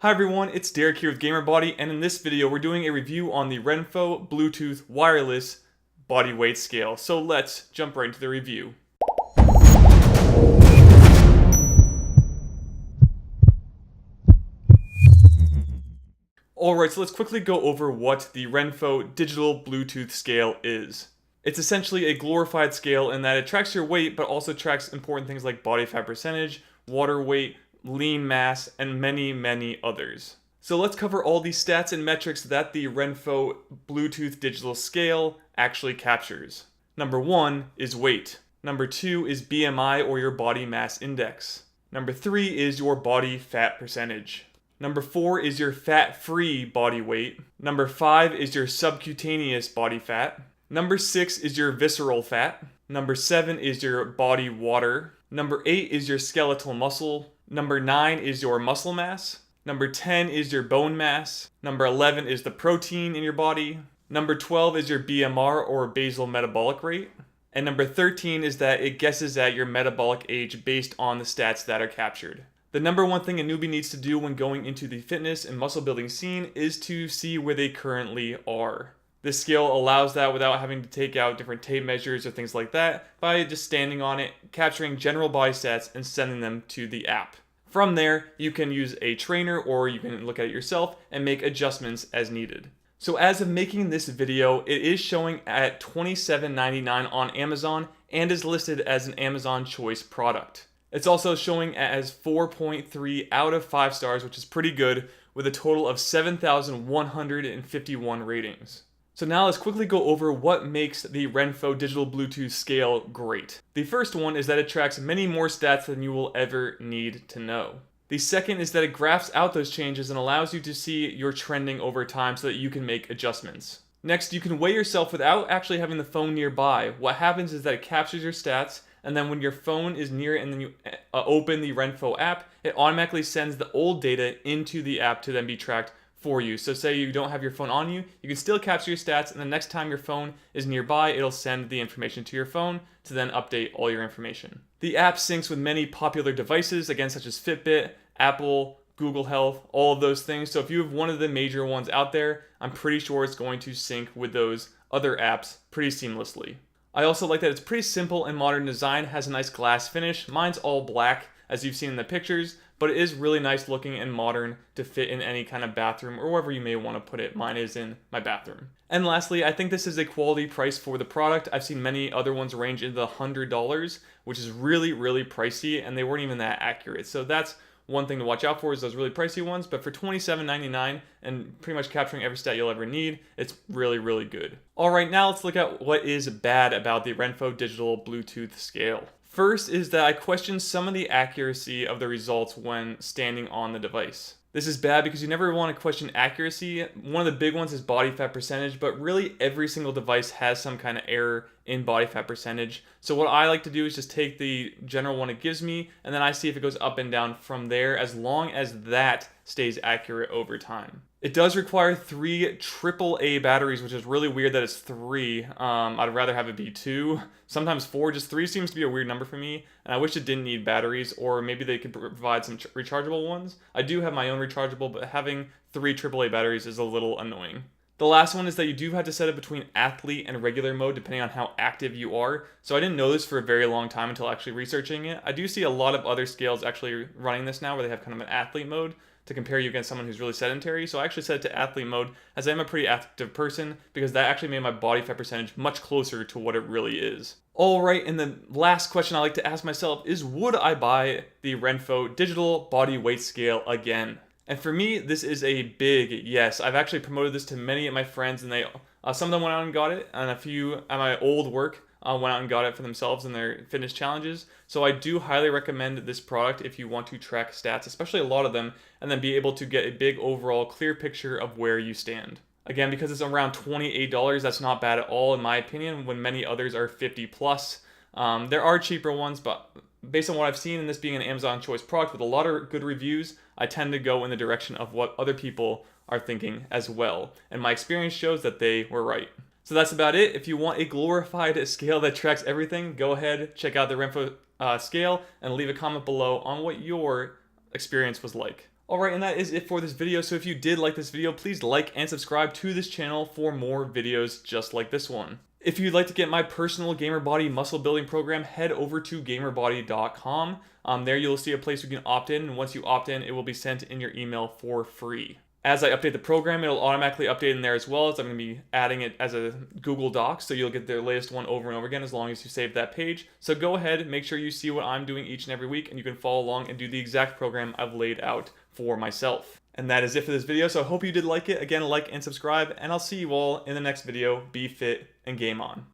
Hi everyone, it's Derek here with GamerBody, and in this video we're doing a review on the Renpho Bluetooth wireless body weight scale. So let's jump right into the review. Alright, so let's quickly go over what the Renpho digital Bluetooth scale is. It's essentially a glorified scale in that it tracks your weight, but also tracks important things like body fat percentage, water weight, lean mass, and many others. So let's cover all these stats and metrics that the Renpho Bluetooth digital scale actually captures. Number 1 is weight. Number 2 is BMI, or your body mass index. Number 3 is your body fat percentage. Number 4 is your fat-free body weight. Number 5 is your subcutaneous body fat. Number 6 is your visceral fat. Number 7 is your body water. Number 8 is your skeletal muscle. Number 9 is your muscle mass. Number 10 is your bone mass. Number 11 is the protein in your body. Number 12 is your BMR, or basal metabolic rate. And number 13 is that it guesses at your metabolic age based on the stats that are captured. The number one thing a newbie needs to do when going into the fitness and muscle building scene is to see where they currently are. This scale allows that without having to take out different tape measures or things like that by just standing on it, capturing general body stats, and sending them to the app. From there, you can use a trainer or you can look at it yourself and make adjustments as needed. So as of making this video, it is showing at $27.99 on Amazon and is listed as an Amazon Choice product. It's also showing as 4.3 out of 5 stars, which is pretty good, with a total of 7,151 ratings. So now let's quickly go over what makes the Renpho digital Bluetooth scale great. The first one is that it tracks many more stats than you will ever need to know. The second is that it graphs out those changes and allows you to see your trending over time so that you can make adjustments. Next, you can weigh yourself without actually having the phone nearby. What happens is that it captures your stats, and then when your phone is near it and then you open the Renpho app, it automatically sends the old data into the app to then be tracked for you. So say you don't have your phone on you, you can still capture your stats, and the next time your phone is nearby, it'll send the information to your phone to then update all your information. The app syncs with many popular devices, again, such as Fitbit, Apple, Google Health, all of those things. So if you have one of the major ones out there, I'm pretty sure it's going to sync with those other apps pretty seamlessly. I also like that it's pretty simple and modern design, has a nice glass finish. Mine's all black, as you've seen in the pictures, but it is really nice looking and modern to fit in any kind of bathroom or wherever you may want to put it. Mine is in my bathroom. And lastly, I think this is a quality price for the product. I've seen many other ones range into the $100, which is really pricey, and they weren't even that accurate. So that's one thing to watch out for, is those really pricey ones, but for $27.99 and pretty much capturing every stat you'll ever need, it's really good. Alright, now let's look at what is bad about the Renpho digital Bluetooth scale. First is that I question some of the accuracy of the results when standing on the device. This is bad because you never want to question accuracy. One of the big ones is body fat percentage, but really every single device has some kind of error in body fat percentage. So what I like to do is just take the general one it gives me, and then I see if it goes up and down from there, as long as that stays accurate over time. It does require 3 AAA batteries, which is really weird that it's 3. I'd rather have it be 2, sometimes 4. Just 3 seems to be a weird number for me, and I wish it didn't need batteries, or maybe they could provide some rechargeable ones. I do have my own rechargeable, but having 3 AAA batteries is a little annoying. The last one is that you do have to set it between athlete and regular mode depending on how active you are. So I didn't know this for a very long time until actually researching it. I do see a lot of other scales actually running this now where they have kind of an athlete mode to compare you against someone who's really sedentary. So I actually set it to athlete mode, as I am a pretty active person, because that actually made my body fat percentage much closer to what it really is. Alright, and the last question I like to ask myself is, would I buy the Renpho digital body weight scale again? And for me, this is a big yes. I've actually promoted this to many of my friends, and they some of them went out and got it, and a few at my old work went out and got it for themselves in their fitness challenges. So I do highly recommend this product if you want to track stats, especially a lot of them, and then be able to get a big overall clear picture of where you stand. Again, because it's around $28, that's not bad at all in my opinion, when many others are 50 plus. There are cheaper ones, but based on what I've seen, and this being an Amazon Choice product with a lot of good reviews, I tend to go in the direction of what other people are thinking as well. And my experience shows that they were right. So that's about it. If you want a glorified scale that tracks everything, go ahead, check out the Renpho scale, and leave a comment below on what your experience was like. Alright, and that is it for this video. So if you did like this video, please like and subscribe to this channel for more videos just like this one. If you'd like to get my personal GamerBody muscle building program, head over to GamerBody.com. There you'll see a place you can opt in, and once you opt in, it will be sent in your email for free. As I update the program, it'll automatically update in there as well, as I'm going to be adding it as a Google Doc, so you'll get the latest one over and over again as long as you save that page. So go ahead and make sure you see what I'm doing each and every week, and you can follow along and do the exact program I've laid out for myself. And that is it for this video, so I hope you did like it. Again, like and subscribe, and I'll see you all in the next video. Be fit and game on.